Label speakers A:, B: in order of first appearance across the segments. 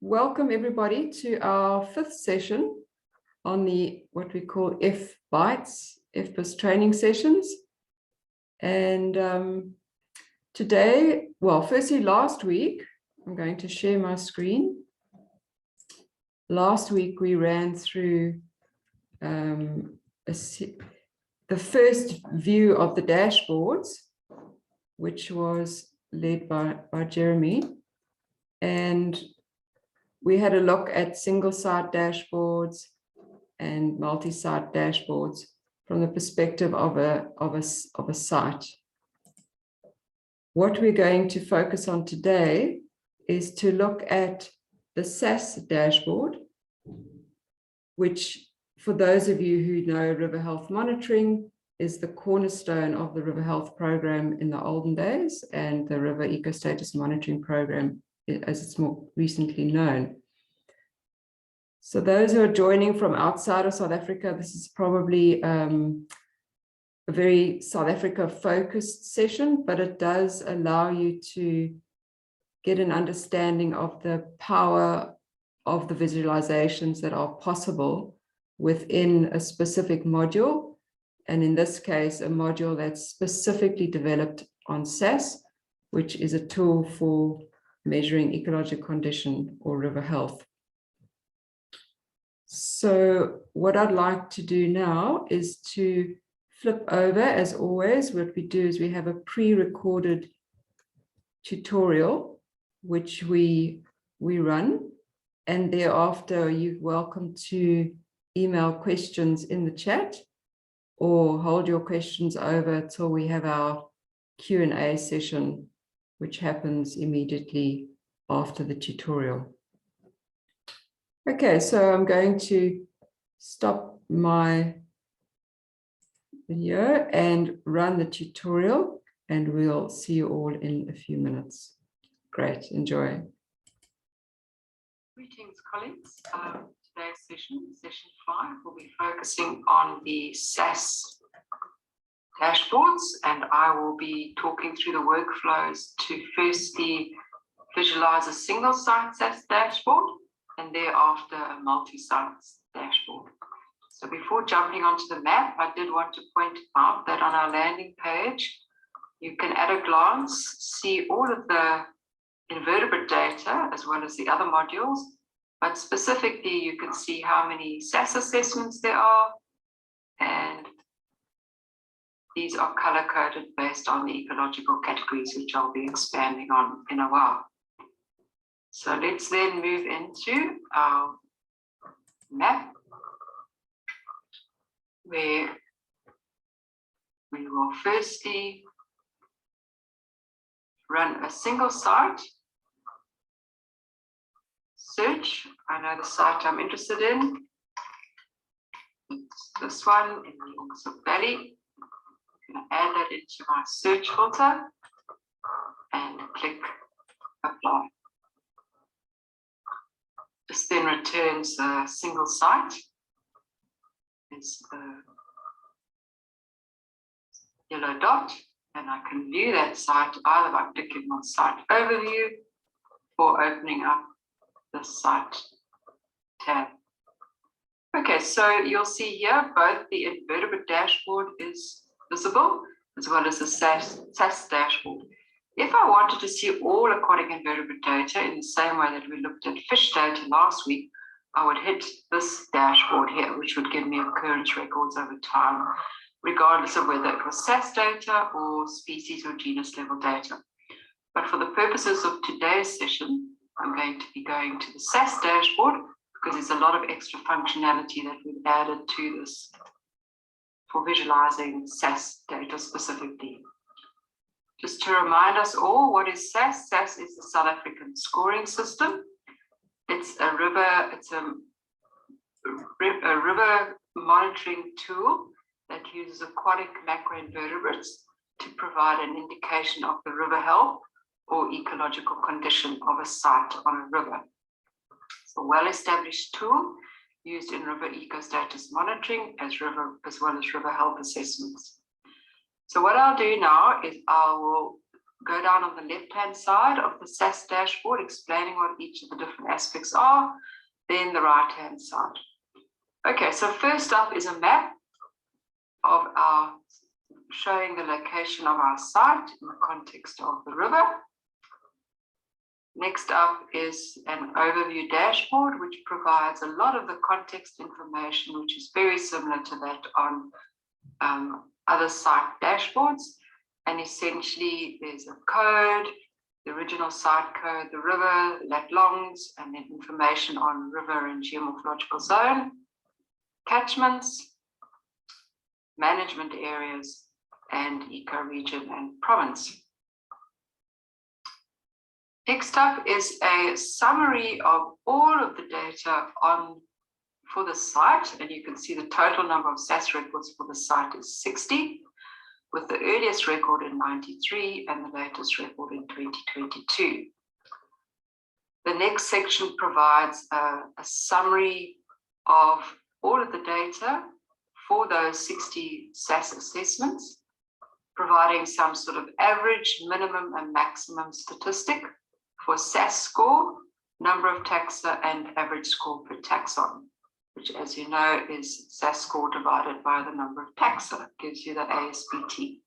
A: welcome everybody to our fifth session on the what we call FBIS training sessions. And today, well, firstly, last week, I'm going to share my screen. Last week we ran through the first view of the dashboards, which was led by Jeremy. And we had a look at single-site dashboards and multi-site dashboards from the perspective of a site. What we're going to focus on today is to look at the Sas dashboard, which, for those of you who know river health monitoring, is the cornerstone of the river health program in the olden days and the river ecostatus monitoring program as it's more recently known. So those who are joining from outside of South Africa, this is probably a very South Africa focused session, but it does allow you to get an understanding of the power of the visualizations that are possible within a specific module. And in this case, a module that's specifically developed on SASS, which is a tool for measuring ecological condition or river health. So what I'd like to do now is to flip over. As always, what we do is we have a pre-recorded tutorial, which we run, and thereafter you're welcome to email questions in the chat or hold your questions over till we have our Q&A session, which happens immediately after the tutorial. Okay, so I'm going to stop my video and run the tutorial, and we'll see you all in a few minutes. Great, enjoy.
B: Greetings, colleagues. Today's session 5, will be focusing on the SAS dashboards, and I will be talking through the workflows to firstly visualize a single site SAS dashboard and thereafter a multi-site dashboard. So before jumping onto the map, I did want to point out that on our landing page, you can at a glance see all of the invertebrate data as well as the other modules, but specifically you can see how many SASS assessments there are, and these are color-coded based on the ecological categories, which I'll be expanding on in a while. So let's then move into our map, where we will firstly run a single site search. I know the site I'm interested in. It's this one in the Oxford Valley. I'm going to add that into my search filter and click apply. This then returns a single site. It's the yellow dot, and I can view that site either by clicking on Site Overview or opening up the Site tab. Okay, so you'll see here both the Invertebrate Dashboard is visible as well as the Sas Dashboard. If I wanted to see all aquatic invertebrate data in the same way that we looked at fish data last week, I would hit this dashboard here, which would give me occurrence records over time, regardless of whether it was SASS data or species or genus level data. But for the purposes of today's session, I'm going to be going to the SASS dashboard because there's a lot of extra functionality that we've added to this for visualizing SASS data specifically. Just to remind us all, what is SASS? SASS is the South African scoring system. It's a river monitoring tool that uses aquatic macroinvertebrates to provide an indication of the river health or ecological condition of a site on a river. It's a well-established tool used in river ecostatus monitoring as well as river health assessments. So what I'll do now is I will go down on the left-hand side of the Sas dashboard, explaining what each of the different aspects are, then the right-hand side. Okay, so first up is a map of our, showing the location of our site in the context of the river. Next up is an overview dashboard, which provides a lot of the context information, which is very similar to that on other site dashboards. And essentially, there's a code, the original site code, the river, lat longs, and then information on river and geomorphological zone, catchments, management areas, and ecoregion and province. Next up is a summary of all of the data for the site, and you can see the total number of Sas records for the site is 60, with the earliest record in 93 and the latest record in 2022. The next section provides a summary of all of the data for those 60 Sas assessments, providing some sort of average, minimum, and maximum statistic for Sas score, number of taxa, and average score per taxon, which, as you know, is Sas score divided by the number of taxa, gives you the ASPT.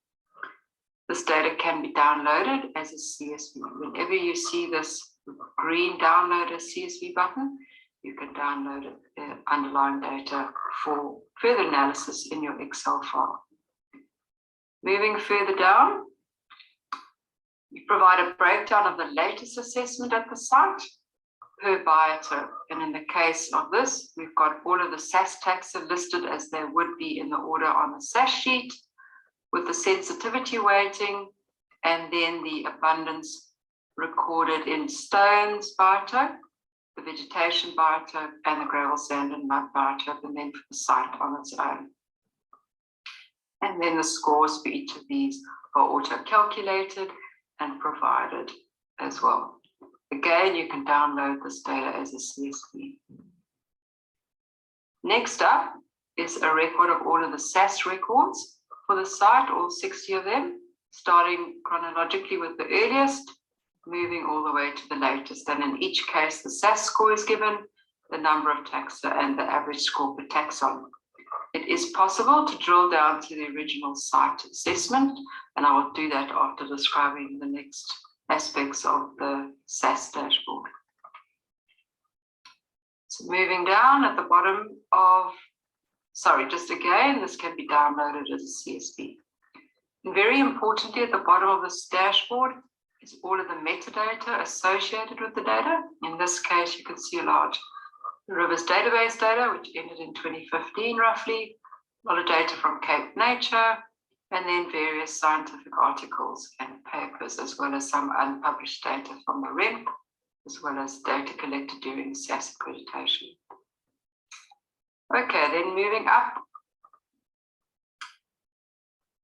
B: This data can be downloaded as a CSV. Whenever you see this green download a CSV button, you can download the underlying data for further analysis in your Excel file. Moving further down, we provide a breakdown of the latest assessment at the site per biotope. And in the case of this, we've got all of the Sas taxa listed as they would be in the order on the Sas sheet, with the sensitivity weighting, and then the abundance recorded in stones biotope, the vegetation biotope, and the gravel, sand, and mud biotope, and then for the site on its own. And then the scores for each of these are auto-calculated and provided as well. Again, you can download this data as a CSV. Next up is a record of all of the Sas records for the site, all 60 of them, starting chronologically with the earliest, moving all the way to the latest. And in each case, the Sas score is given, the number of taxa, and the average score per taxon. It is possible to drill down to the original site assessment, and I will do that after describing the next aspects of the Sas dashboard. So moving down at the bottom of, just again, this can be downloaded as a CSV. And very importantly, at the bottom of this dashboard is all of the metadata associated with the data. In this case, you can see a large rivers database data, which ended in 2015 roughly, a lot of data from Cape Nature, and then various scientific articles and papers, as well as some unpublished data from the REP, as well as data collected during Sas accreditation. Okay, then moving up.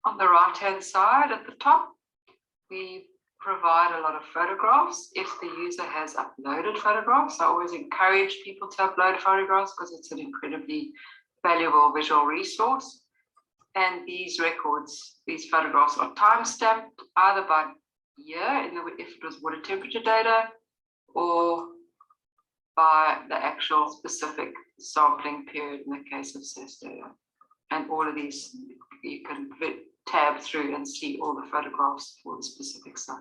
B: On the right-hand side at the top, we provide a lot of photographs if the user has uploaded photographs. I always encourage people to upload photographs because it's an incredibly valuable visual resource. And these records, these photographs are time-stamped either by year, if it was water temperature data, or by the actual specific sampling period in the case of Sas data. And all of these, you can tab through and see all the photographs for the specific site.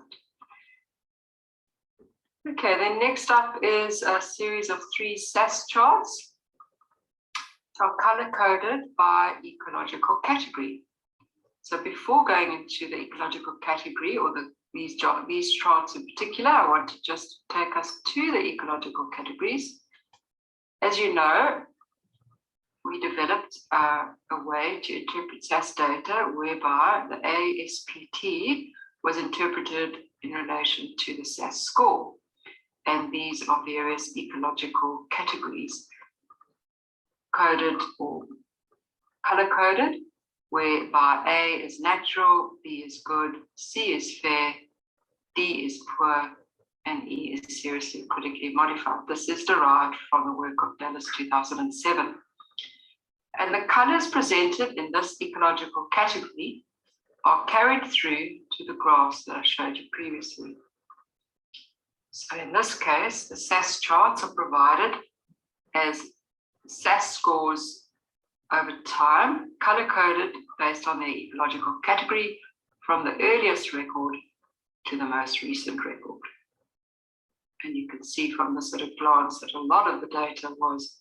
B: Okay, then next up is a series of 3 Sas charts. Are color-coded by ecological category. So before going into the ecological category or these charts in particular, I want to just take us to the ecological categories. As you know, we developed a way to interpret Sas data whereby the ASPT was interpreted in relation to the Sas score. And these are various ecological categories coded or color-coded, whereby A is natural, B is good, C is fair, D is poor, and E is seriously critically modified. This is derived from the work of Dallas 2007. And the colors presented in this ecological category are carried through to the graphs that I showed you previously. So in this case, the SASS charts are provided as SASS scores over time, color-coded based on the ecological category from the earliest record to the most recent record. And you can see from this at a glance that a lot of the data was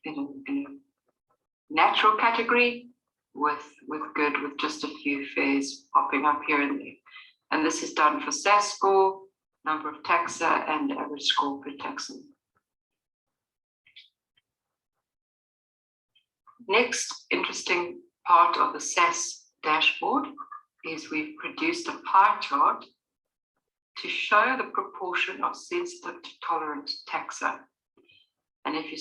B: in a natural category with just a few fares popping up here and there. And this is done for SASS score, number of taxa, and average score per taxon. Next interesting part of the Sas dashboard is we've produced a pie chart to show the proportion of sensitive to tolerant taxa. And if you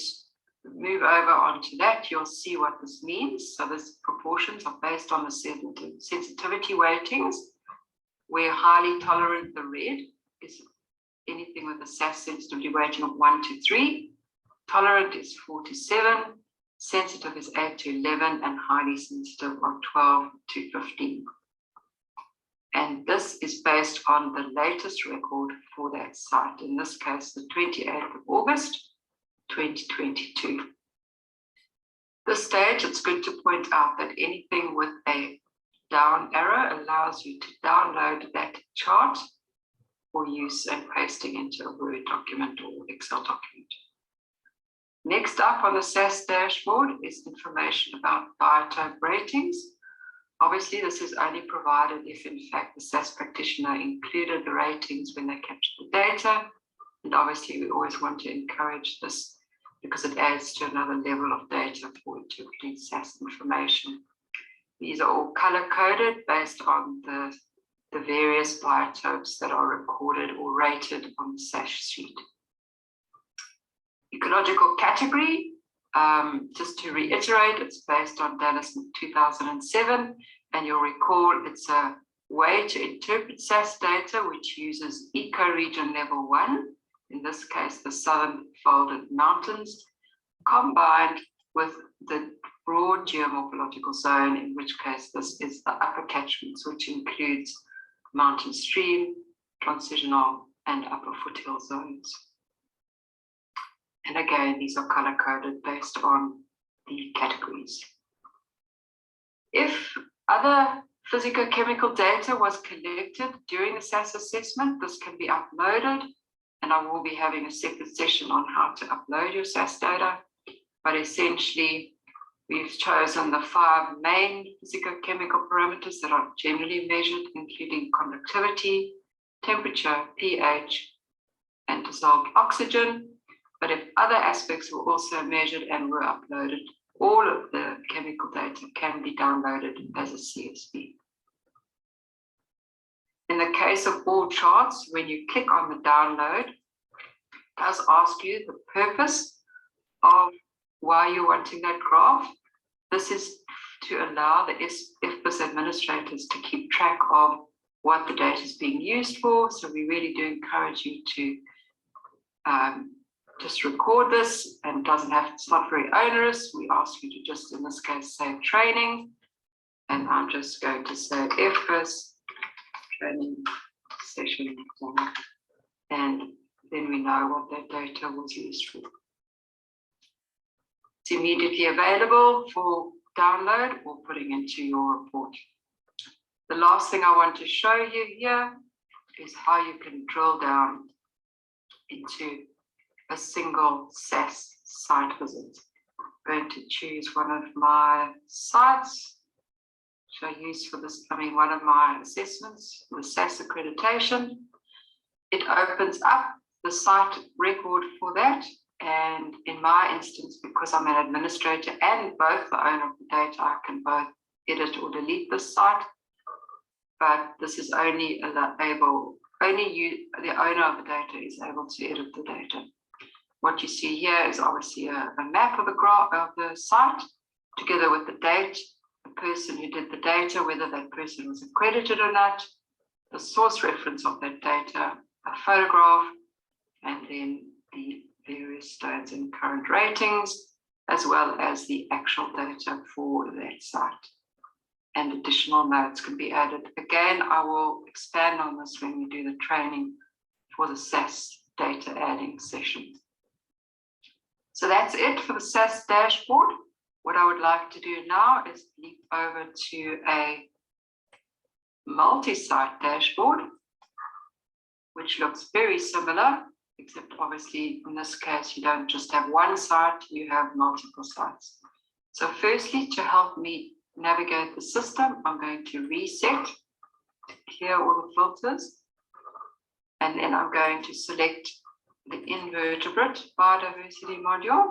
B: move over onto that, you'll see what this means. So these proportions are based on the sensitivity weightings, where highly tolerant, the red, is anything with a SAS sensitivity weighting of 1 to 3. Tolerant is 4 to 7. Sensitive is 8 to 11, and highly sensitive are 12 to 15. And this is based on the latest record for that site, in this case, the 28th of August, 2022. At this stage, it's good to point out that anything with a down arrow allows you to download that chart for use and pasting into a Word document or Excel document. Next up on the SAS dashboard is information about biotope ratings. Obviously, this is only provided if, in fact, the SAS practitioner included the ratings when they captured the data. And obviously, we always want to encourage this because it adds to another level of data for interpreting SAS information. These are all color-coded based on the various biotopes that are recorded or rated on the SAS sheet. Ecological category, just to reiterate, it's based on Deficient 2007, and you'll recall it's a way to interpret SAS data which uses ecoregion level 1, in this case the southern folded mountains, combined with the broad geomorphological zone, in which case this is the upper catchments, which includes mountain stream, transitional, and upper foothill zones. And again, these are color-coded based on the categories. If other physicochemical data was collected during the SAS assessment, this can be uploaded, and I will be having a separate session on how to upload your SAS data. But essentially, we've chosen the 5 main physicochemical parameters that are generally measured, including conductivity, temperature, pH, and dissolved oxygen. But if other aspects were also measured and were uploaded, all of the chemical data can be downloaded as a CSV. In the case of all charts, when you click on the download, it does ask you the purpose of why you're wanting that graph. This is to allow the FBIS administrators to keep track of what the data is being used for. So we really do encourage you to just record this, and it's not very onerous. We ask you to just, in this case, say training, and I'm just going to say FBIS training session 1, and then we know what that data was used for. It's immediately available for download or putting into your report. The last thing I want to show you here is how you can drill down into a single SAS site visit. I'm going to choose one of my sites, which I use for this, one of my assessments, the SAS accreditation. It opens up the site record for that. And in my instance, because I'm an administrator and both the owner of the data, I can both edit or delete this site. But this is only the owner of the data is able to edit the data. What you see here is obviously a map of the graph of the site, together with the date, the person who did the data, whether that person was accredited or not, the source reference of that data, a photograph, and then the various stones and current ratings, as well as the actual data for that site. and additional notes can be added. Again, I will expand on this when we do the training for the SAS data adding session. So that's it for the SAS dashboard. What I would like to do now is leap over to a multi-site dashboard, which looks very similar, except obviously in this case, you don't just have one site, you have multiple sites. So firstly, to help me navigate the system, I'm going to reset to clear all the filters. And then I'm going to select the invertebrate biodiversity module.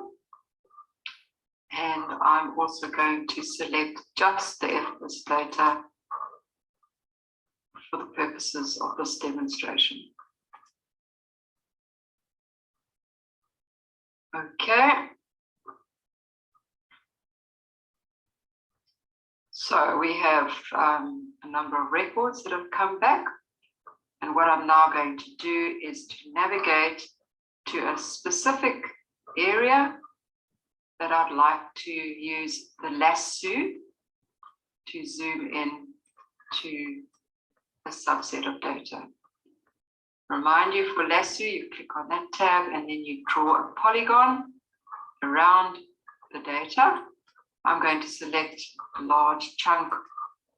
B: And I'm also going to select just the FBIS data for the purposes of this demonstration. Okay. So we have a number of records that have come back. And what I'm now going to do is to navigate to a specific area that I'd like to use the lasso to zoom in to a subset of data. Remind you, for lasso, you click on that tab and then you draw a polygon around the data. I'm going to select a large chunk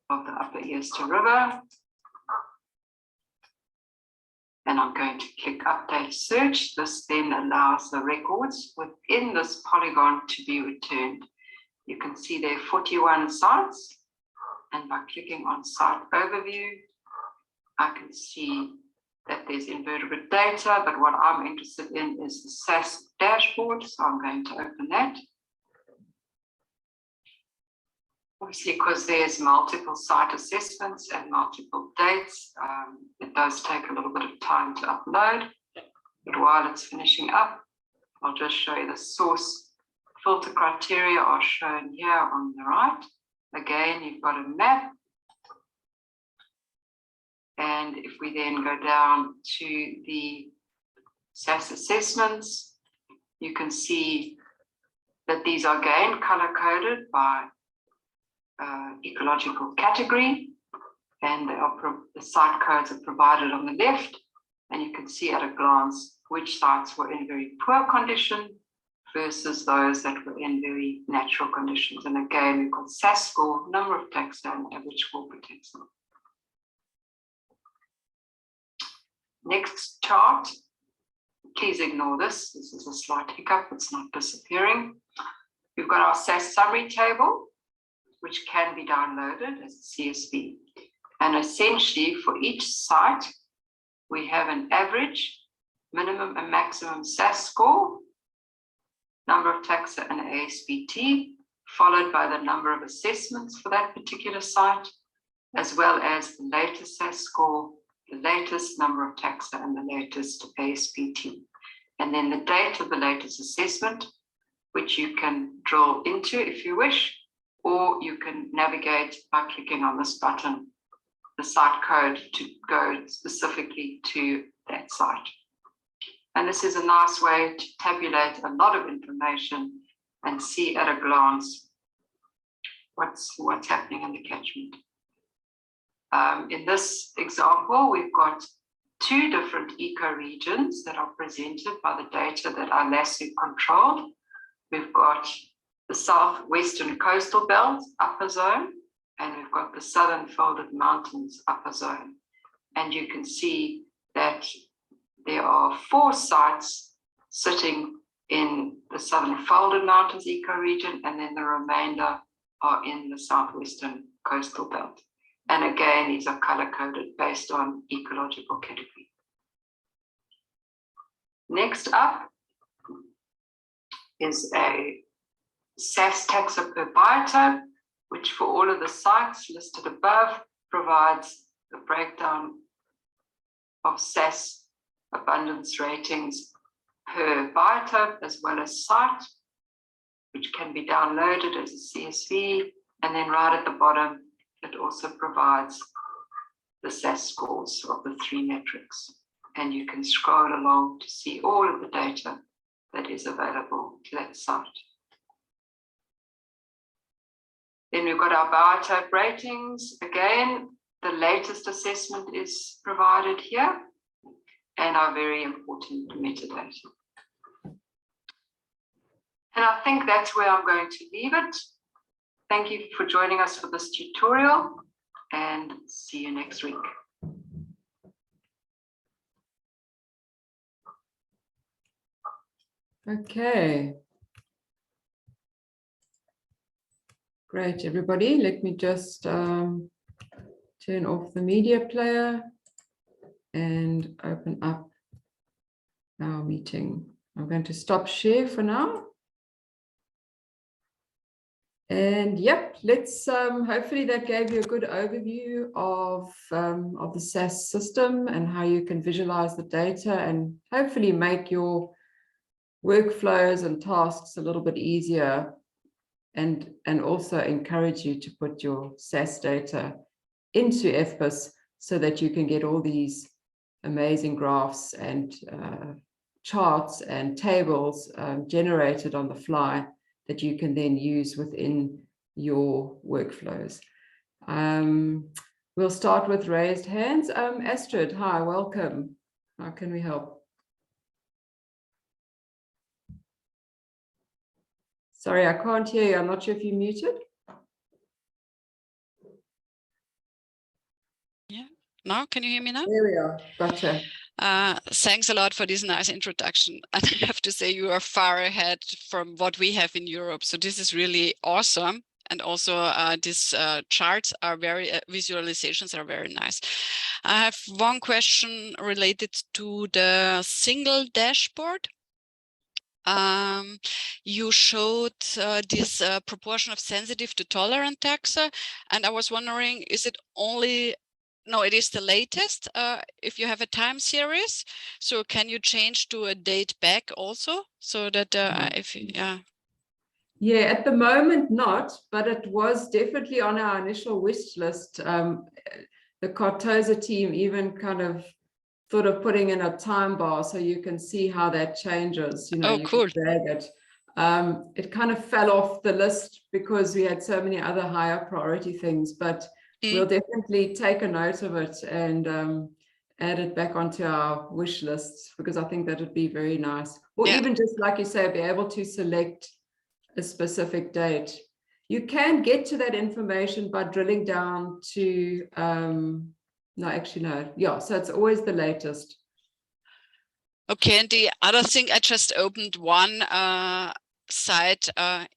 B: of the Upper Easter River. And I'm going to click Update Search. This then allows the records within this polygon to be returned. You can see there are 41 sites. And by clicking on Site Overview, I can see that there's invertebrate data, but what I'm interested in is the Sas Dashboard. So I'm going to open that. Obviously, because there's multiple site assessments and multiple dates, it does take a little bit of time to upload. But while it's finishing up, I'll just show you the source filter criteria are shown here on the right. Again, you've got a map. And if we then go down to the SAS assessments, you can see that these are again color-coded by ecological category, and the site codes are provided on the left, and you can see at a glance which sites were in very poor condition versus those that were in very natural conditions. And again, we've got SAS score, number of taxa, and average score per taxa. Next chart, please ignore this. This is a slight hiccup, it's not disappearing. We've got our SAS summary table, which can be downloaded as a CSV. And essentially for each site, we have an average, minimum and maximum SAS score, number of taxa and ASBT, followed by the number of assessments for that particular site, as well as the latest SAS score, the latest number of taxa and the latest ASBT. And then the date of the latest assessment, which you can drill into if you wish, or you can navigate by clicking on this button, the site code, to go specifically to that site. And this is a nice way to tabulate a lot of information and see at a glance what's happening in the catchment. In this example, we've got two different ecoregions that are presented by the data that are lasso controlled. We've got the southwestern coastal belt, upper zone, and we've got the southern folded mountains, upper zone. And you can see that there are 4 sites sitting in the southern folded mountains ecoregion, and then the remainder are in the southwestern coastal belt. And again, these are color-coded based on ecological category. Next up is a SAS taxa per biotope, which for all of the sites listed above provides the breakdown of SAS abundance ratings per biotope as well as site, which can be downloaded as a CSV. And then right at the bottom, it also provides the SAS scores of the 3 metrics. And you can scroll along to see all of the data that is available to that site. Then we've got our biotope ratings. Again, the latest assessment is provided here, and our very important metadata. And I think that's where I'm going to leave it. Thank you for joining us for this tutorial, and see you next week.
A: Okay. Great, everybody. Let me just turn off the media player and open up our meeting. I'm going to stop share for now. And yep, let's hopefully that gave you a good overview of the SAS system and how you can visualize the data and hopefully make your workflows and tasks a little bit easier, and also encourage you to put your SAS data into FBIS so that you can get all these amazing graphs and charts and tables generated on the fly that you can then use within your workflows. We'll start with raised hands. Astrid, hi, welcome. How can we help? Sorry, I can't hear you. I'm not sure if you're muted.
C: Yeah, now can you hear me now?
A: There we are, gotcha.
C: Thanks a lot for this nice introduction. And I have to say you are far ahead from what we have in Europe. So this is really awesome. And also these charts are very, visualizations are very nice. I have one question related to the single dashboard. You showed this proportion of sensitive to tolerant taxa, and I was wondering, is it only, no, it is the latest, if you have a time series, so can you change to a date back also, so that if you,
A: Yeah, at the moment not, but it was definitely on our initial wish list. The Cartosa team even kind of thought of putting in a time bar so you can see how that changes. You know,
C: oh,
A: you
C: cool.
A: can drag it. It kind of fell off the list because we had so many other higher priority things, but we'll definitely take a note of it and add it back onto our wish lists, because I think that would be very nice. Or even just like you say, be able to select a specific date. You can get to that information by drilling down to no, actually, no. Yeah, so it's always the latest.
C: Okay, and the other thing, I just opened one site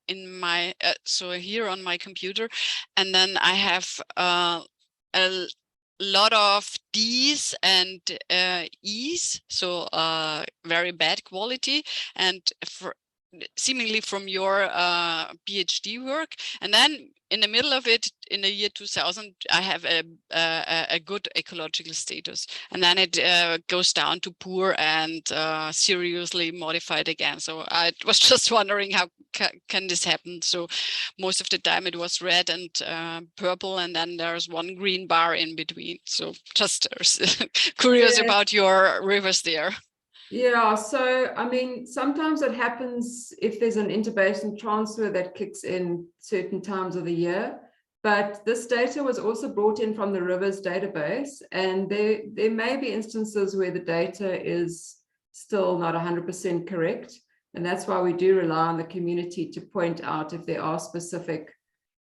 C: in my, so here on my computer, and then I have a lot of D's and E's, so very bad quality, and seemingly from your PhD work. And then in the middle of it, in the year 2000, I have a good ecological status. And then it goes down to poor and seriously modified again. So I was just wondering, how can this happen? So most of the time it was red and purple, and then there's one green bar in between. So just curious about your rivers there.
A: Yeah, so I mean, sometimes it happens if there's an interbasin transfer that kicks in certain times of the year, but this data was also brought in from the rivers database, and there may be instances where the data is still not 100% correct, and that's why we do rely on the community to point out if there are specific,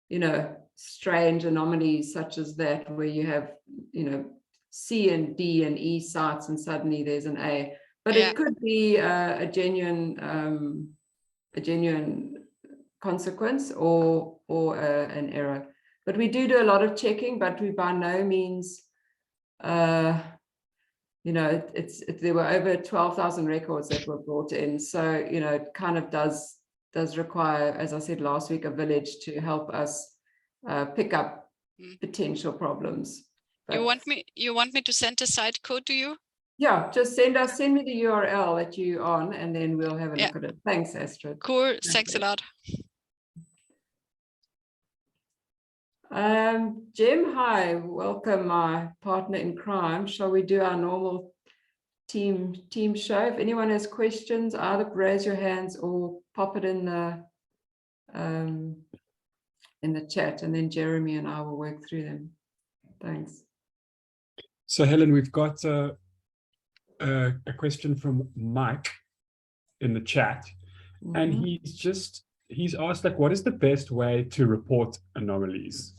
A: you know, strange anomalies such as that, where you have, you know, C and D and E sites and suddenly there's an A. But it could be a genuine consequence or an error. But we do a lot of checking, but we by no means, you know, there were over 12,000 records that were brought in. So, you know, it kind of does require, as I said last week, a village to help us pick up potential problems. But
C: you want me to send a site code to you?
A: Yeah, just send me the URL that you're on, and then we'll have a look at it. Thanks, Astrid.
C: Cool. Thanks a lot.
A: Jim, hi, welcome, my partner in crime. Shall we do our normal team show? If anyone has questions, either raise your hands or pop it in the in the chat, and then Jeremy and I will work through them. Thanks.
D: So Helen, we've got a question from Mike in the chat, and he's asked, like, what is the best way to report anomalies?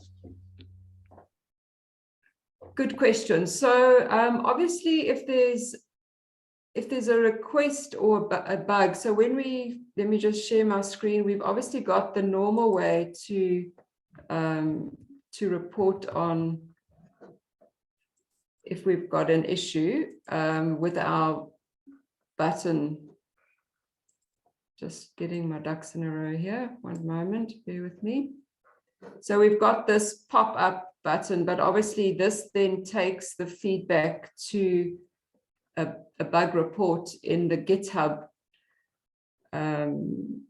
A: Good question. So obviously, if there's a request or a bug, so when let me just share my screen, we've obviously got the normal way to report on if we've got an issue with our button. Just getting my ducks in a row here. One moment, bear with me. So we've got this pop-up button, but obviously this then takes the feedback to a bug report in the GitHub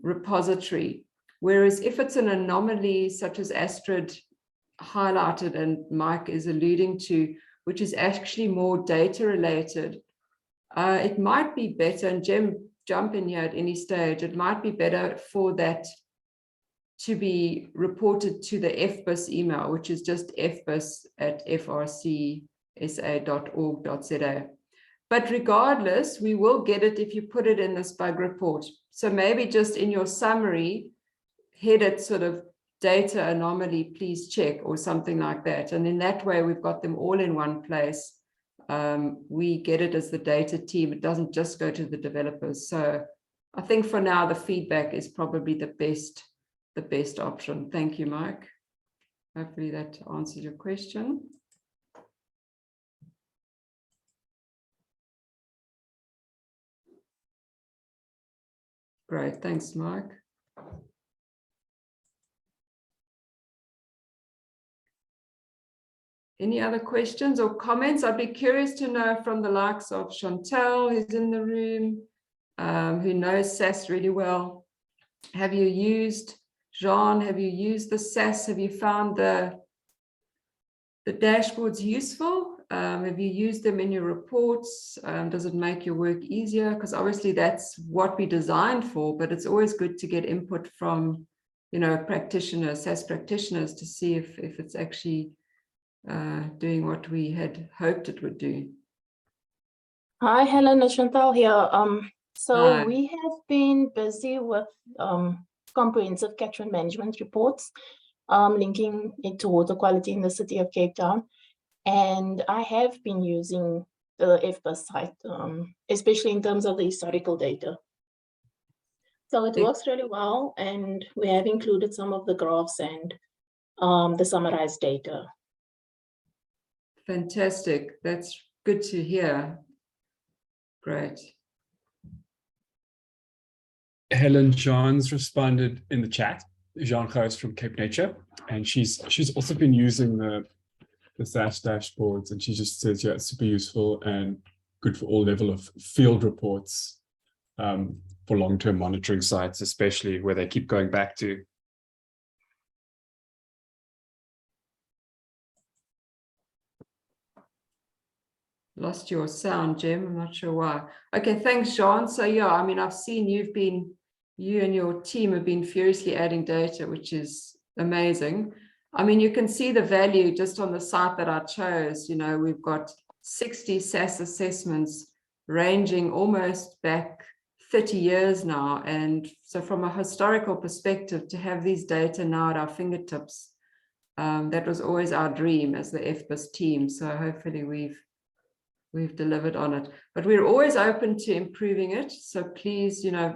A: repository. Whereas if it's an anomaly such as Astrid highlighted and Mike is alluding to, which is actually more data related, it might be better, and Jem, jump in here at any stage, it might be better for that to be reported to the FBIS email, which is just fbis@frcsa.org.za. But regardless, we will get it if you put it in this bug report. So maybe just in your summary, head it sort of data anomaly, please check, or something like that. And in that way, we've got them all in one place. We get it as the data team. It doesn't just go to the developers. So I think for now, the feedback is probably the best option. Thank you, Mike. Hopefully that answers your question. Great, thanks, Mike. Any other questions or comments? I'd be curious to know from the likes of Chantal, who's in the room, who knows SAS really well. Have you used, Jean, have you used the SAS? Have you found the dashboards useful? Have you used them in your reports? Does it make your work easier? Because obviously that's what we designed for, but it's always good to get input from, you know, practitioners, SAS practitioners, to see if it's actually doing what we had hoped it would do.
E: Hi, Helen, Chantal here.
A: Hi.
E: We have been busy with comprehensive catchment management reports, linking it to water quality in the city of Cape Town. And I have been using the FBIS site, especially in terms of the historical data. So it works really well, and we have included some of the graphs and the summarized data.
A: Fantastic. That's good to hear. Great.
D: Helen, Jean's responded in the chat. Jean Gous from Cape Nature, and she's also been using the Sas dashboards, and she just says, yeah, it's super useful and good for all level of field reports for long-term monitoring sites, especially where they keep going back to.
A: Lost your sound, Jim. I'm not sure why. Okay, thanks, Jean. So yeah, I mean, I've seen you and your team have been furiously adding data, which is amazing. I mean, you can see the value just on the site that I chose. You know, we've got 60 SAS assessments ranging almost back 30 years now. And so from a historical perspective, to have these data now at our fingertips, that was always our dream as the FBIS team. So hopefully we've delivered on it, but we're always open to improving it. So please, you know,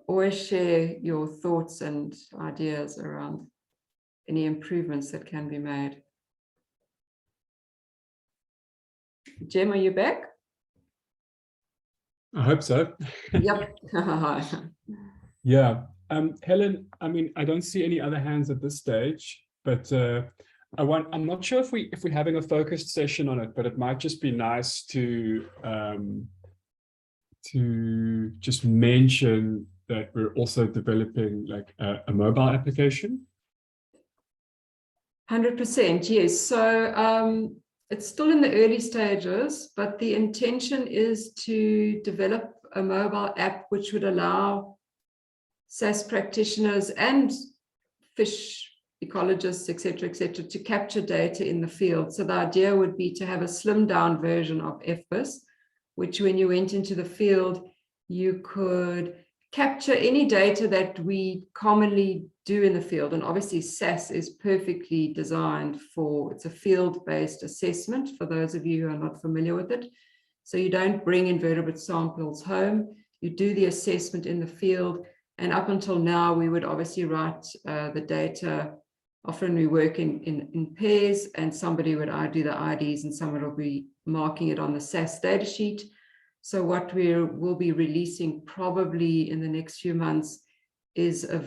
A: always share your thoughts and ideas around any improvements that can be made. Jem, are you back?
D: I hope so.
A: Yep.
D: Yeah. Helen, I mean, I don't see any other hands at this stage, but I'm not sure if we're having a focused session on it, but it might just be nice to just mention that we're also developing like a mobile application.
A: 100%, yes. So it's still in the early stages, but the intention is to develop a mobile app which would allow SAS practitioners and fish ecologists, etc., to capture data in the field. So the idea would be to have a slimmed down version of FBIS, which when you went into the field, you could capture any data that we commonly do in the field. And obviously SASS is perfectly designed for, it's a field-based assessment for those of you who are not familiar with it. So you don't bring invertebrate samples home, you do the assessment in the field. And up until now, we would obviously write the data. Often we work in pairs, and somebody would do the IDs and someone will be marking it on the SAS data sheet. So what we will be releasing probably in the next few months is a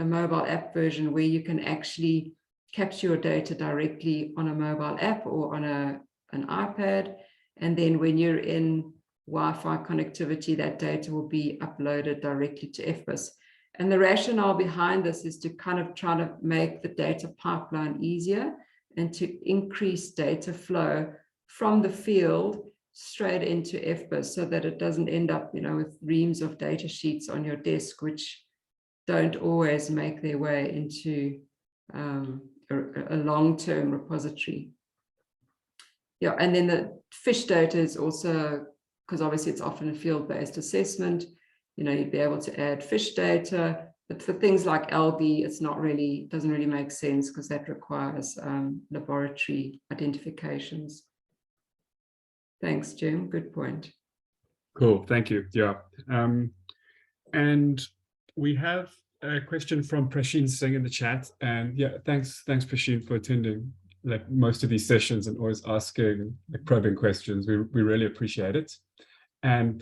A: mobile app version where you can actually capture your data directly on a mobile app or on an iPad. And then when you're in Wi-Fi connectivity, that data will be uploaded directly to FBIS. And the rationale behind this is to kind of try to make the data pipeline easier and to increase data flow from the field straight into FBIS so that it doesn't end up, with reams of data sheets on your desk, which don't always make their way into a long-term repository. Yeah, and then the fish data is also, because obviously it's often a field-based assessment, you'd be able to add fish data, but for things like algae, doesn't really make sense because that requires laboratory identifications. Thanks, Jim. Good point.
D: Cool. Thank you. Yeah. And we have a question from Prashin Singh in the chat. And yeah, thanks, Prashin, for attending like most of these sessions and always asking probing questions. We really appreciate it. And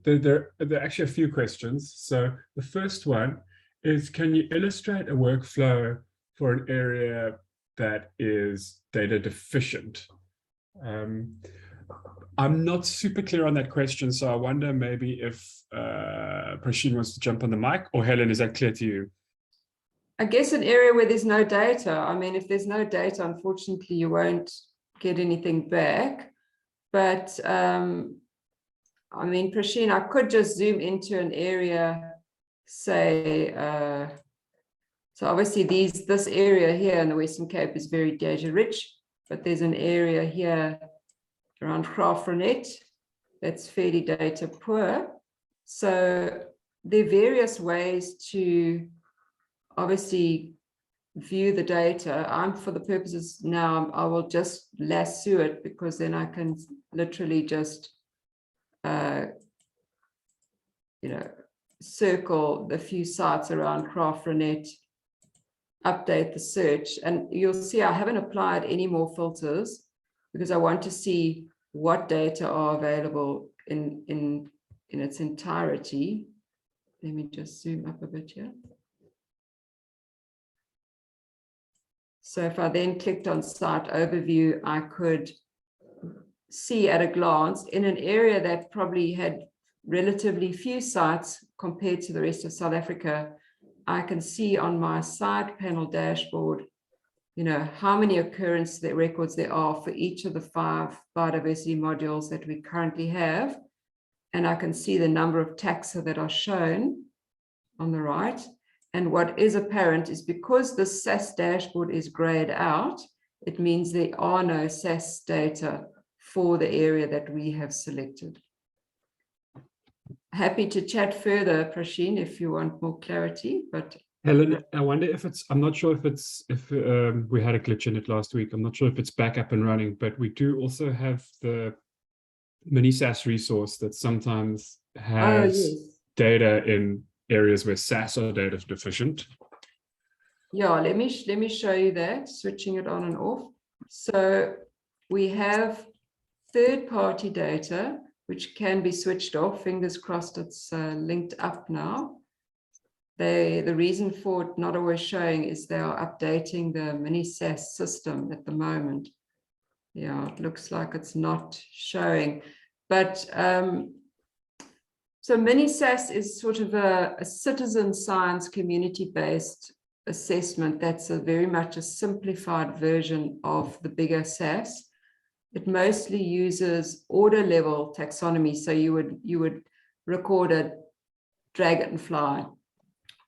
D: there are actually a few questions. So the first one is, can you illustrate a workflow for an area that is data deficient? I'm not super clear on that question, so I wonder maybe if Prashin wants to jump on the mic, or Helen, is that clear to you?
A: I guess an area where there's no data. I mean, if there's no data, unfortunately, you won't get anything back. But I mean, Prashin, I could just zoom into an area, say, so obviously this area here in the Western Cape is very data rich, but there's an area here around Graafrenet that's fairly data poor. So there are various ways to obviously view the data. For the purposes now, I will just lasso it because then I can literally just circle the few sites around Graafrenet, update the search, and you'll see I haven't applied any more filters because I want to see what data are available in its entirety. Let me just zoom up a bit here. So if I then clicked on site overview, I could see at a glance in an area that probably had relatively few sites compared to the rest of South Africa, I can see on my side panel dashboard, how many occurrence records there are for each of the 5 biodiversity modules that we currently have. And I can see the number of taxa that are shown on the right. And what is apparent is because the Sas dashboard is grayed out, it means there are no SAS data for the area that we have selected. Happy to chat further, Prashin, if you want more clarity, but
D: Helen, I wonder if I'm not sure if we had a glitch in it last week. I'm not sure if it's back up and running, but we do also have the mini SAS resource that sometimes has data in areas where SAS are data deficient.
A: Yeah, let me show you that, switching it on and off. So we have third-party data, which can be switched off. Fingers crossed it's linked up now. The reason for it not always showing is they are updating the mini SAS system at the moment. Yeah, it looks like it's not showing. But so mini SAS is sort of a citizen science community-based assessment that's very much a simplified version of the bigger SAS. It mostly uses order level taxonomy. So you would record a dragonfly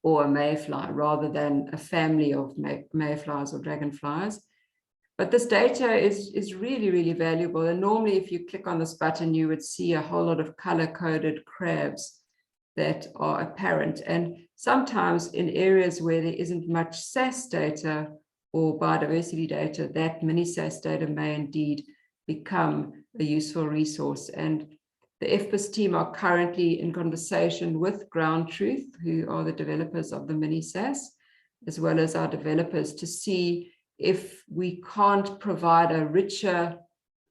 A: or a mayfly rather than a family of mayflies or dragonflies. But this data is really, really valuable. And normally if you click on this button, you would see a whole lot of color-coded crabs that are apparent. And sometimes in areas where there isn't much SAS data or biodiversity data, that mini SAS data may indeed become a useful resource. And the FBIS team are currently in conversation with Ground Truth, who are the developers of the mini SAS, as well as our developers, to see if we can't provide a richer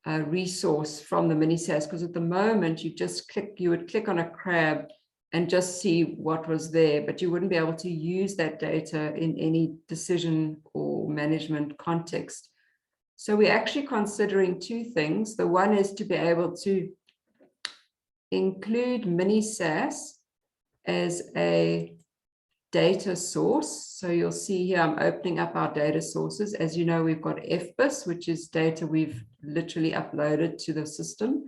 A: resource from the mini SAS, because at the moment you would click on a crab and just see what was there, but you wouldn't be able to use that data in any decision or management context. So we're actually considering two things. The one is to be able to include mini SAS as a data source. So you'll see here, I'm opening up our data sources. As you know, we've got FBIS, which is data we've literally uploaded to the system.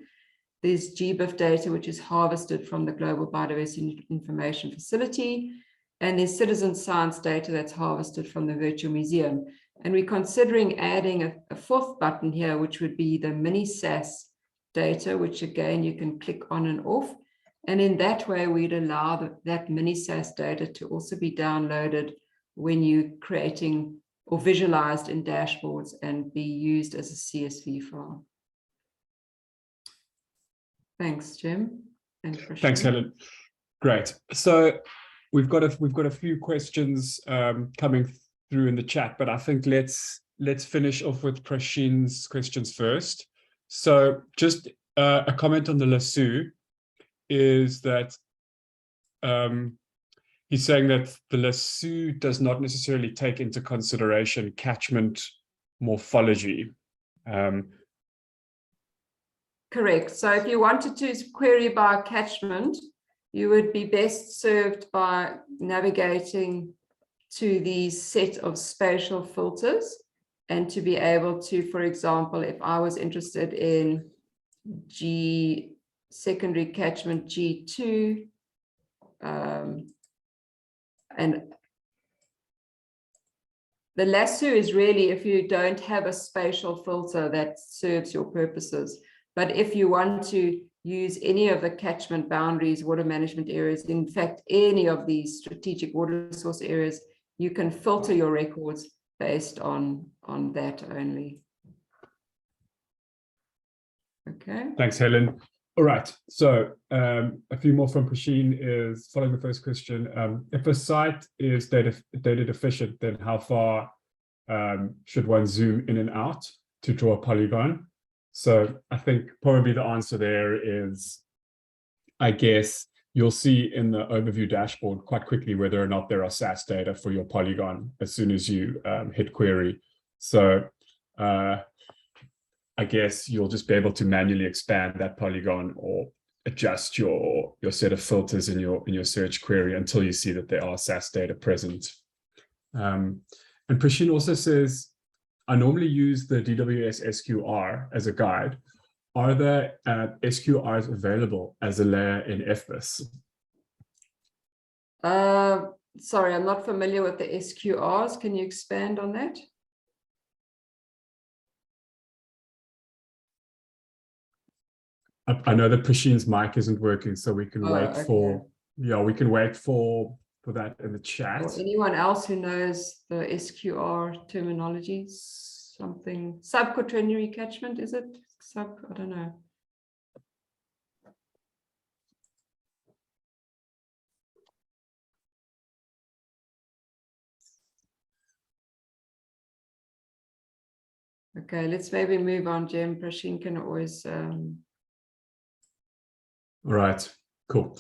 A: There's GBIF data, which is harvested from the Global Biodiversity Information Facility. And there's citizen science data that's harvested from the virtual museum. And we're considering adding a fourth button here, which would be the mini SAS data, which again, you can click on and off. And in that way, we'd allow that mini SAS data to also be downloaded when you're creating or visualized in dashboards and be used as a CSV file. Thanks, Jim. And
D: thanks, Helen. Great. So we've got a few questions coming through in the chat, but I think let's finish off with Prashin's questions first. So just a comment on the lasso is that he's saying that the lasso does not necessarily take into consideration catchment morphology.
A: Correct. So if you wanted to query by catchment, you would be best served by navigating to the set of spatial filters and to be able to, for example, if I was interested in secondary catchment G2, and the lasso is really if you don't have a spatial filter that serves your purposes. But if you want to use any of the catchment boundaries, water management areas, in fact, any of these strategic water source areas, you can filter your records based on that only. Okay.
D: Thanks, Helen. All right. So a few more from Prashin is following the first question. If a site is data deficient, then how far should one zoom in and out to draw a polygon? So I think probably the answer there is, I guess, you'll see in the overview dashboard quite quickly whether or not there are SAS data for your polygon as soon as you hit query. So I guess you'll just be able to manually expand that polygon or adjust your set of filters in your search query until you see that there are SAS data present. And Prashin also says, I normally use the DWS SQR as a guide. Are there SQRs available as a layer in FBIS?
A: Sorry, I'm not familiar with the SQRs. Can you expand on that?
D: I know that Prashin's mic isn't working, so we can wait for, we can wait for that in the chat.
A: Or anyone else who knows the SQR terminology, something subquaternary catchment, is it? I don't know. Okay, let's maybe move on, Jim. Prashin can always
D: All right, cool.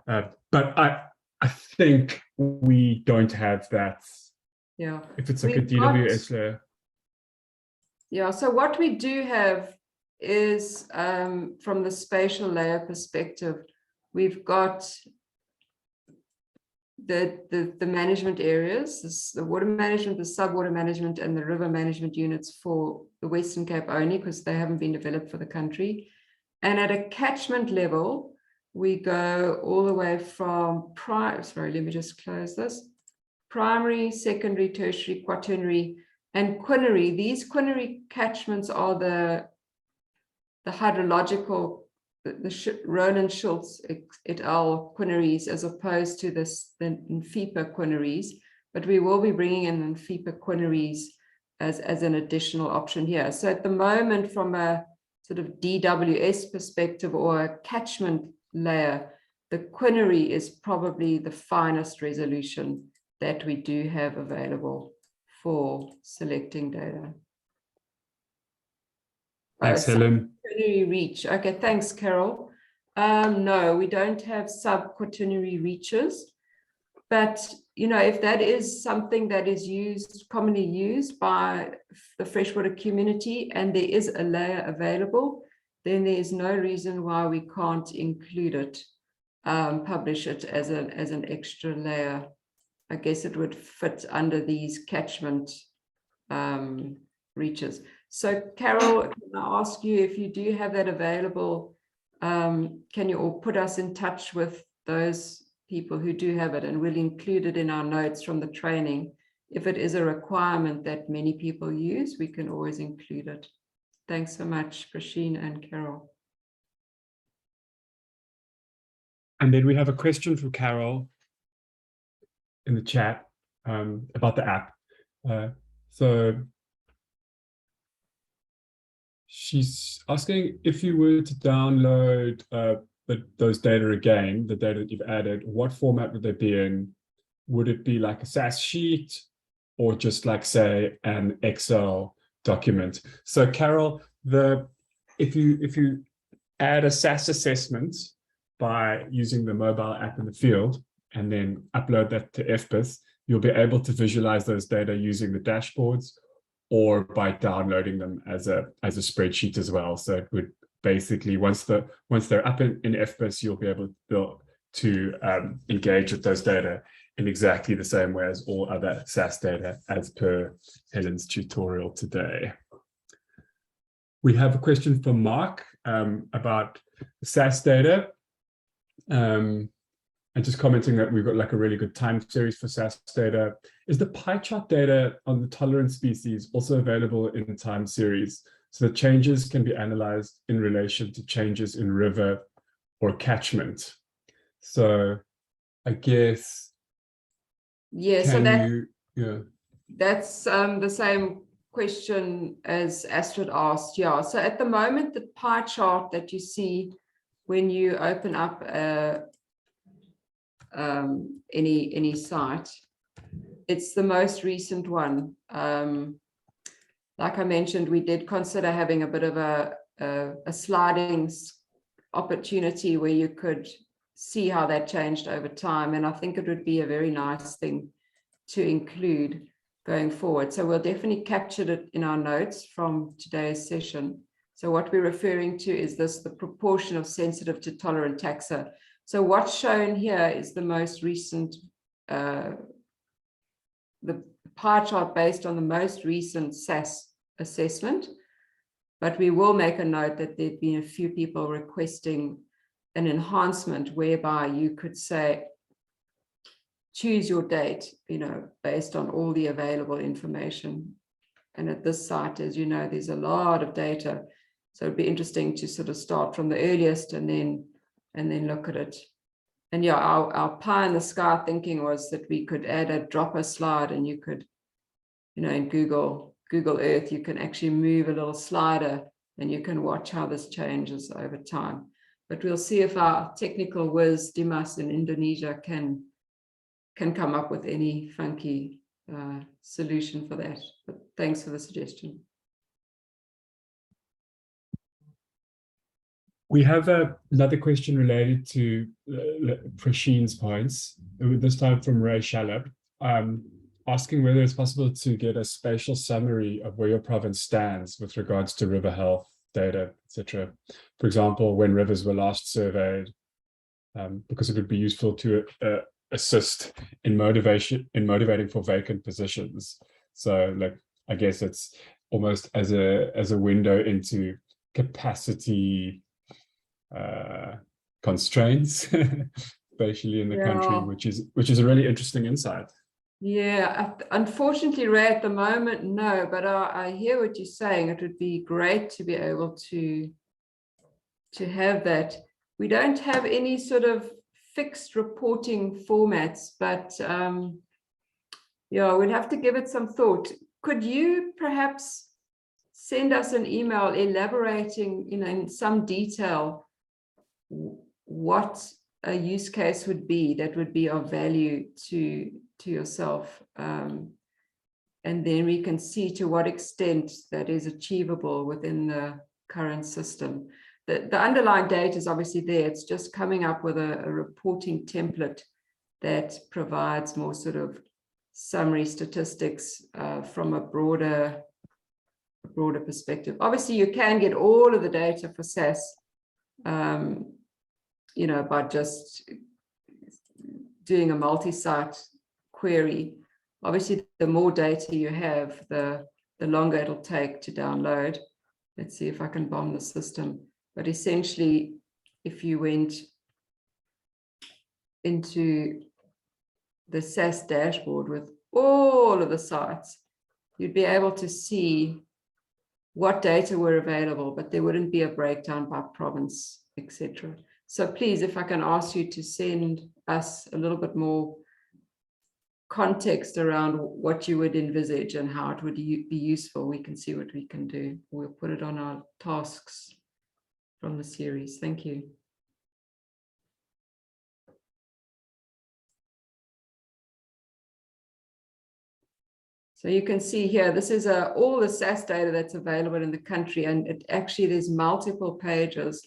D: But I think we don't have that.
A: Yeah.
D: If it's like a DWS layer.
A: Yeah, so what we do have is from the spatial layer perspective, we've got the management areas, the water management, the subwater management, and the river management units for the Western Cape only, because they haven't been developed for the country. And at a catchment level, we go all the way from sorry, let me just close this. Primary, secondary, tertiary, quaternary, and quinary. These quinary catchments are the hydrological, the Roland Schultz et al. Quinaries, as opposed to the FIPA quinaries. But we will be bringing in FIPA quinaries as an additional option here. So at the moment, from a sort of DWS perspective or a catchment layer, the quinary is probably the finest resolution that we do have available for selecting data.
D: Thanks, Helen.
A: Quaternary reach. Okay, thanks, Carol. No, we don't have sub-quaternary reaches, but if that is something that is commonly used by the freshwater community and there is a layer available, then there is no reason why we can't include it, publish it as an extra layer. I guess it would fit under these catchment reaches. So Carol, can I ask you, if you do have that available, can you all put us in touch with those people who do have it, and we'll include it in our notes from the training. If it is a requirement that many people use, we can always include it. Thanks so much, Prasheen and Carol.
D: And then we have a question from Carol in the chat about the app. So she's asking, if you were to download those data again, the data that you've added, what format would they be in? Would it be like a SAS sheet or just like, say, an Excel document? So Carol, if you add a SAS assessment by using the mobile app in the field and then upload that to FBIS, you'll be able to visualize those data using the dashboards or by downloading them as a spreadsheet as well. So it would basically, once they're up in FBIS, you'll be able to engage with those data in exactly the same way as all other SAS data, as per Helen's tutorial today. We have a question from Mark about SAS data. And just commenting that we've got like a really good time series for SAS data. Is the pie chart data on the tolerant species also available in the time series, so that changes can be analyzed in relation to changes in river or catchment? So I guess,
A: that's the same question as Astrid asked. Yeah, so at the moment, the pie chart that you see when you open up any site, it's the most recent one. Like I mentioned, we did consider having a bit of a sliding opportunity where you could see how that changed over time. And I think it would be a very nice thing to include going forward. So we'll definitely capture it in our notes from today's session. So what we're referring to is the proportion of sensitive to tolerant taxa. So what's shown here is the most recent, the pie chart based on the most recent SAS assessment, but we will make a note that there've been a few people requesting an enhancement whereby you could say, choose your date, based on all the available information. And at this site, as you know, there's a lot of data. So it'd be interesting to sort of start from the earliest and then look at it. And yeah, our pie in the sky thinking was that we could add a dropper slide, and you could, in Google Earth, you can actually move a little slider and you can watch how this changes over time. But we'll see if our technical whiz Dimas in Indonesia can come up with any funky solution for that. But thanks for the suggestion.
D: We have another question related to Prasheen's points, this time from Ray Shalab, asking whether it's possible to get a spatial summary of where your province stands with regards to river health data, etc. For example, when rivers were last surveyed, because it would be useful to assist in motivating for vacant positions. So, I guess it's almost as a window into capacity constraints, especially in the country,
A: Yeah.
D: which is a really interesting insight.
A: Yeah, unfortunately, Ray, at the moment, no, but I hear what you're saying. It would be great to be able to have that. We don't have any sort of fixed reporting formats, but yeah, we'd have to give it some thought. Could you perhaps send us an email elaborating, in some detail, what a use case would be that would be of value to yourself, and then we can see to what extent that is achievable within the current system. The underlying data is obviously there. It's just coming up with a reporting template that provides more sort of summary statistics from a broader perspective. Obviously, you can get all of the data for SASS, by just doing a multi-site query. Obviously, the more data you have, the longer it'll take to download. Let's see if I can bomb the system. But essentially, if you went into the Sas dashboard with all of the sites, you'd be able to see what data were available, but there wouldn't be a breakdown by province, etc. So please, if I can ask you to send us a little bit more context around what you would envisage and how it would be useful, we can see what we can do. We'll put it on our tasks from the series. Thank you. So you can see here, this is all the SASS data that's available in the country, and there's multiple pages,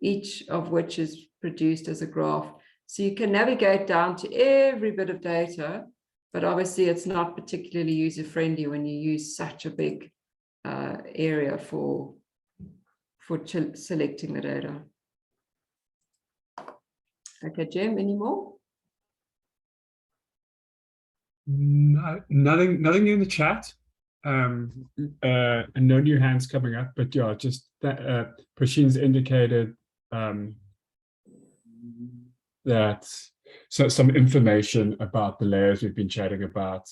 A: each of which is produced as a graph. So you can navigate down to every bit of data, but obviously it's not particularly user-friendly when you use such a big area for selecting the data. Okay, Jem, any more?
D: No, nothing new in the chat. And no new hands coming up, but yeah, just that Prashin's indicated that some information about the layers we've been chatting about.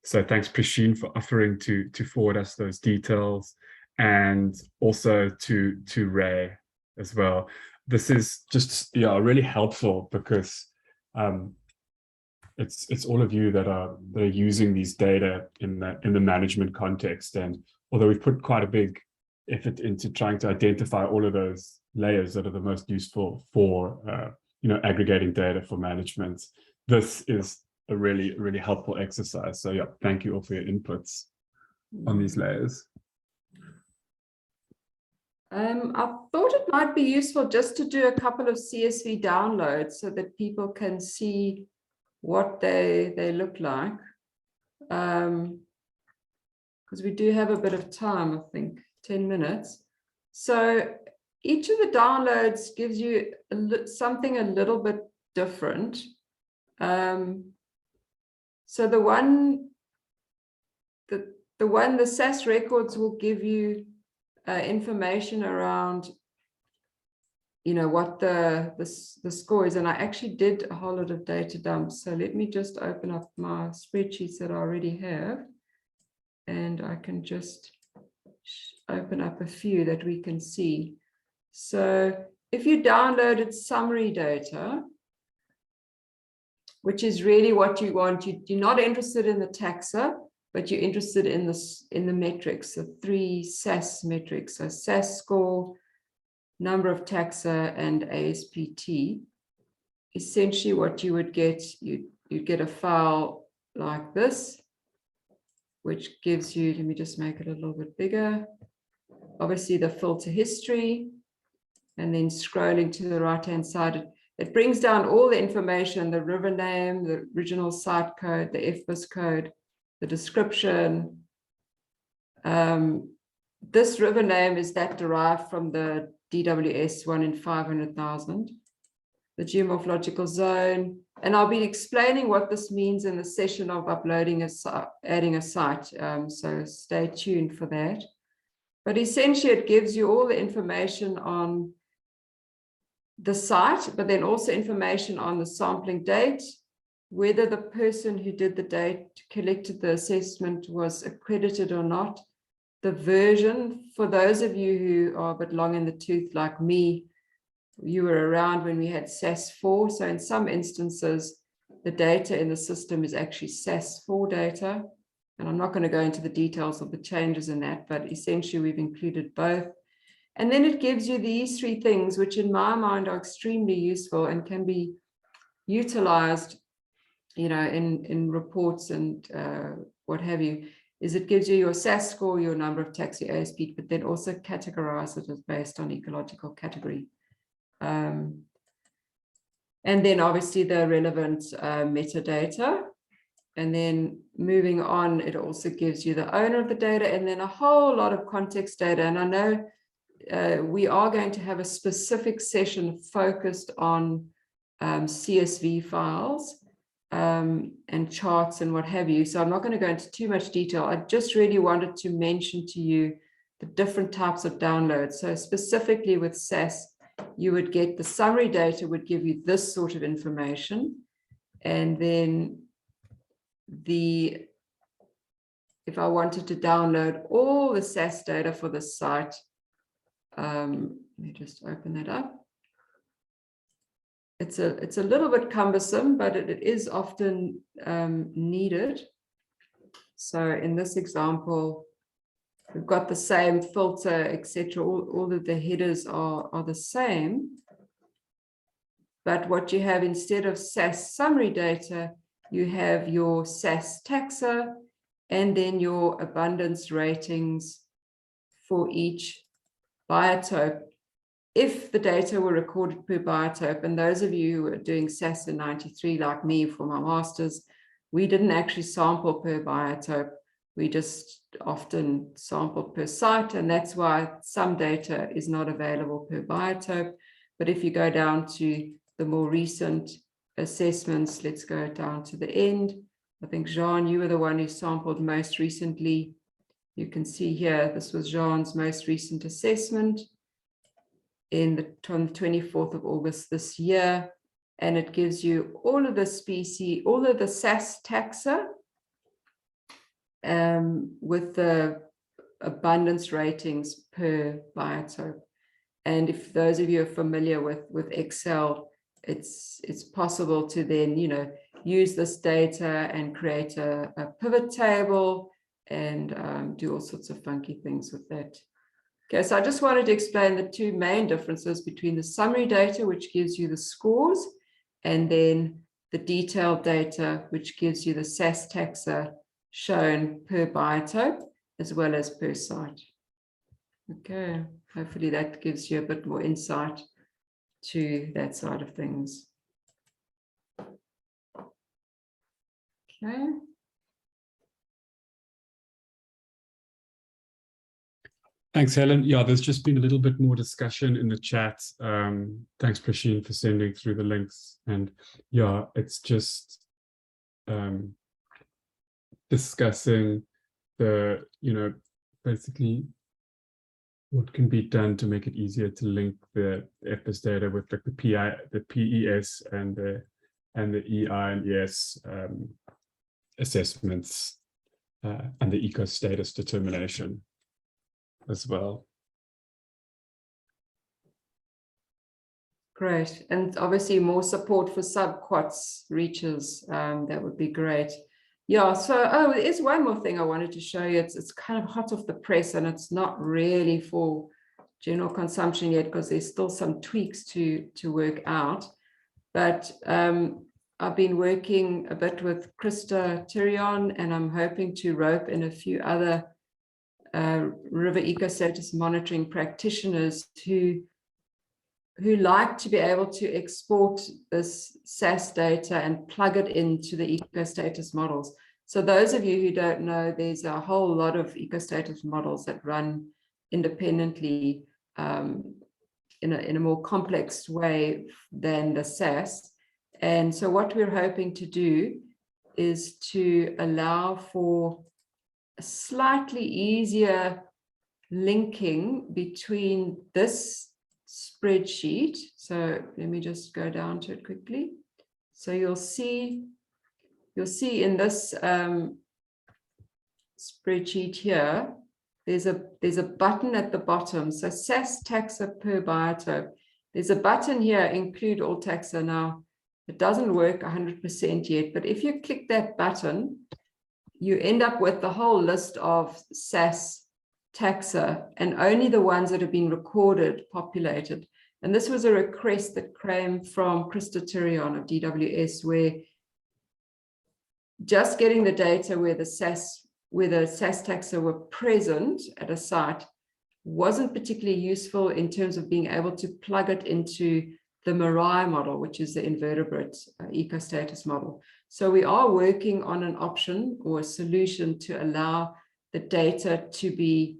D: So thanks, Prashin, for offering to forward us those details, and also to Ray as well. This is just really helpful because it's all of you that are using these data in the management context. And although we've put quite a big effort into trying to identify all of those layers that are the most useful for aggregating data for management, this is a really helpful exercise. So yeah, thank you all for your inputs on these layers.
A: I thought it might be useful just to do a couple of CSV downloads so that people can see what they look like, because we do have a bit of time, I think 10 minutes. So each of the downloads gives you something a little bit different. So the Sas Records will give you information around what the score is. And I actually did a whole lot of data dumps. So let me just open up my spreadsheets that I already have. And I can just open up a few that we can see. So if you downloaded summary data, which is really what you want, you're not interested in the taxa, but you're interested in the metrics, the 3 SASS metrics, so SASS score, number of taxa, and ASPT. Essentially what you would get, you'd get a file like this, which gives you, let me just make it a little bit bigger, obviously the filter history, and then scrolling to the right-hand side, it brings down all the information, the river name, the original site code, the FBIS code, the description. This river name is that derived from the DWS 1 in 500,000, the geomorphological zone. And I'll be explaining what this means in the session of uploading adding a site. So stay tuned for that. But essentially, it gives you all the information on the site, but then also information on the sampling date, whether the person who did the date collected the assessment was accredited or not, the version. For those of you who are a bit long in the tooth like me, you were around when we had SAS 4. So in some instances, the data in the system is actually SAS 4 data. And I'm not going to go into the details of the changes in that, but essentially we've included both. And then it gives you these three things, which in my mind are extremely useful and can be utilized, you know, in reports and what have you. Is it gives you your SAS score, your number of taxi ASP, but then also categorize it as based on ecological category. And then obviously the relevant metadata. And then moving on, it also gives you the owner of the data and then a whole lot of context data. And I know we are going to have a specific session focused on CSV files and charts and what have you. So I'm not going to go into too much detail. I just really wanted to mention to you the different types of downloads. So specifically with SAS, you would get the summary data would give you this sort of information. And then if I wanted to download all the SAS data for the site, let me just open that up. It's a little bit cumbersome, but it is often needed. So in this example, we've got the same filter, etc. All of the headers are the same. But what you have instead of SAS summary data, you have your SAS taxa and then your abundance ratings for each biotope. If the data were recorded per biotope, and those of you who are doing SAS in 93 like me for my master's, we didn't actually sample per biotope. We just often sampled per site, and that's why some data is not available per biotope. But if you go down to the more recent assessments, let's go down to the end. I think Jean, you were the one who sampled most recently. You can see here, this was Jean's most recent assessment on the 24th of August this year. And it gives you all of the species, all of the SAS taxa with the abundance ratings per biotope. And if those of you are familiar with Excel, it's possible to then, you know, use this data and create a pivot table and do all sorts of funky things with that. Okay, so I just wanted to explain the two main differences between the summary data, which gives you the scores, and then the detailed data, which gives you the SAS taxa shown per biotope as well as per site. Okay, hopefully that gives you a bit more insight to that side of things. Okay.
D: Thanks, Helen. Yeah, there's just been a little bit more discussion in the chat. Thanks, Prasheen, for sending through the links. And yeah, it's just discussing the, you know, basically what can be done to make it easier to link the FBIS data with like the PES and the EI and ES assessments and the eco status determination as well.
A: Great. And obviously more support for subquats reaches, that would be great. Yeah, so there is one more thing I wanted to show you. It's kind of hot off the press and it's not really for general consumption yet because there's still some tweaks to work out. But I've been working a bit with Krista Tyrion and I'm hoping to rope in a few other river ecostatus monitoring practitioners who like to be able to export this SAS data and plug it into the ecostatus models. So those of you who don't know, there's a whole lot of ecostatus models that run independently in a more complex way than the SAS. And so what we're hoping to do is to allow for a slightly easier linking between this spreadsheet. So let me just go down to it quickly. So you'll see in this spreadsheet here, there's a button at the bottom. So SAS taxa per biotope. There's a button here, include all taxa. Now, it doesn't work 100% yet, but if you click that button, you end up with the whole list of SAS taxa and only the ones that have been recorded populated. And this was a request that came from Krista Tirion of DWS, where just getting the data where the SAS taxa were present at a site wasn't particularly useful in terms of being able to plug it into the Mirai model, which is the invertebrate ecostatus model. So we are working on an option or a solution to allow the data to be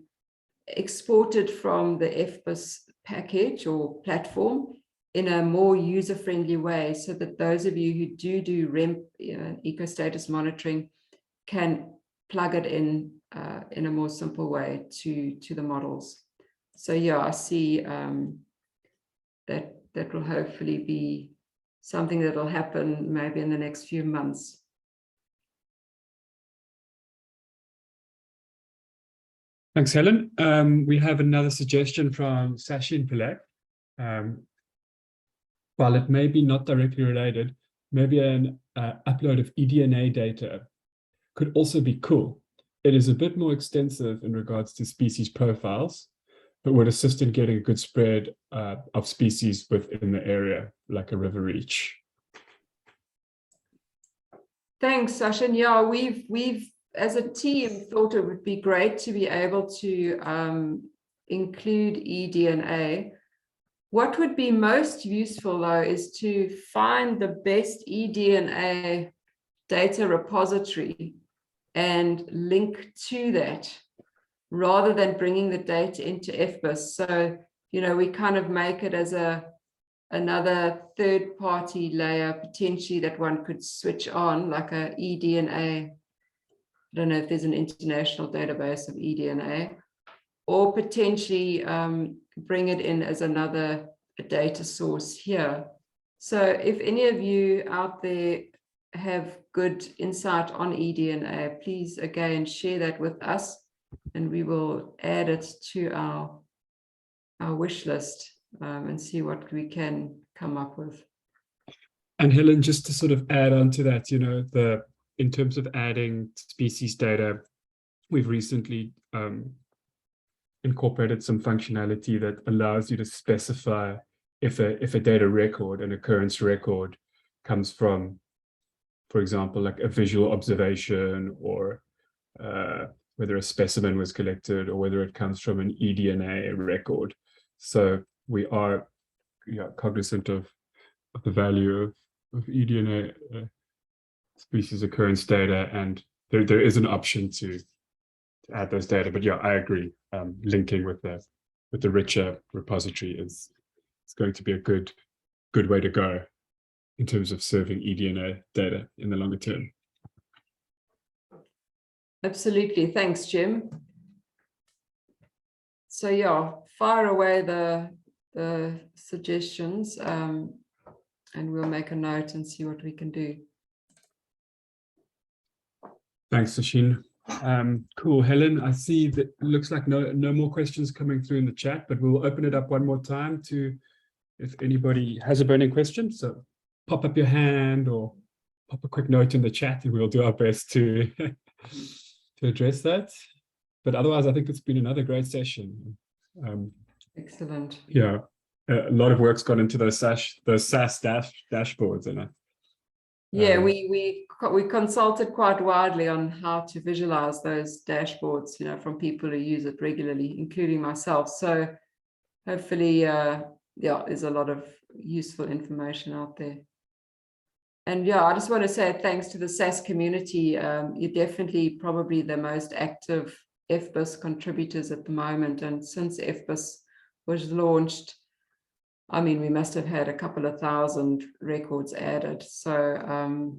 A: exported from the FBIS package or platform in a more user-friendly way, so that those of you who do REMP ecostatus monitoring can plug it in a more simple way to the models. So yeah, I see that will hopefully be something that will happen maybe in the next few months.
D: Thanks, Helen. We have another suggestion from Sachin Pilak. While it may be not directly related, maybe an upload of eDNA data could also be cool. It is a bit more extensive in regards to species profiles, but would assist in getting a good spread of species within the area, like a river reach.
A: Thanks, Sachin. Yeah, we've as a team thought it would be great to be able to include eDNA. What would be most useful, though, is to find the best eDNA data repository and link to that, rather than bringing the data into FBIS. So, you know, we kind of make it as another third-party layer, potentially, that one could switch on, like a eDNA. I don't know if there's an international database of eDNA, or potentially bring it in as another data source here. So if any of you out there have good insight on eDNA, please again share that with us, and we will add it to our wish list and see what we can come up with.
D: And Helen, just to sort of add on to that, you know, in terms of adding species data, we've recently incorporated some functionality that allows you to specify if a data record, an occurrence record, comes from, for example, like a visual observation, or whether a specimen was collected, or whether it comes from an eDNA record. So we are cognizant of the value of eDNA species occurrence data, and there is an option to add those data. But yeah, I agree. Linking with the richer repository is going to be a good way to go in terms of serving eDNA data in the longer term.
A: Absolutely. Thanks, Jim. So yeah, fire away the suggestions, and we'll make a note and see what we can do. Thanks,
D: Sachin. Cool, Helen. I see that it looks like no more questions coming through in the chat, but we'll open it up one more time to if anybody has a burning question. So pop up your hand or pop a quick note in the chat, and we'll do our best to to address that. But otherwise, I think it's been another great session.
A: Excellent.
D: Yeah, a lot of work's gone into those Sas dashboards, and
A: yeah, we consulted quite widely on how to visualize those dashboards, you know, from people who use it regularly, including myself. So hopefully, yeah, there's a lot of useful information out there. And yeah, I just want to say thanks to the SAS community. You're definitely probably the most active FBIS contributors at the moment. And since FBIS was launched, I mean, we must have had a couple of thousand records added. So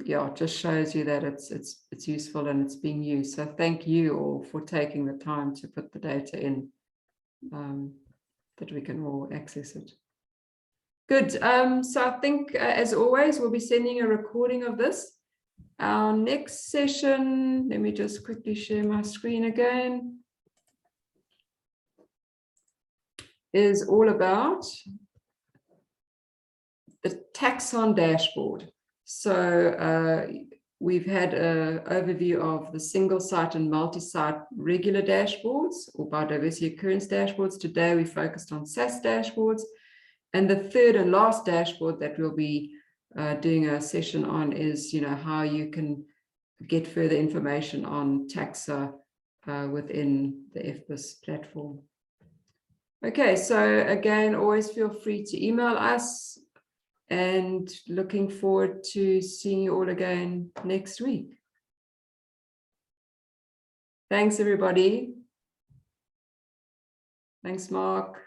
A: yeah, it just shows you that it's useful and it's being used. So thank you all for taking the time to put the data in. that we can all access it. Good. So I think, as always, we'll be sending a recording of this. Our next session, let me just quickly share my screen again, is all about the taxon dashboard. So we've had an overview of the single site and multi-site regular dashboards or biodiversity occurrence dashboards. Today we focused on SAS dashboards. And the third and last dashboard that we'll be doing a session on is, how you can get further information on taxa within the FBIS platform. Okay, so again, always feel free to email us, and looking forward to seeing you all again next week. Thanks, everybody. Thanks, Mark.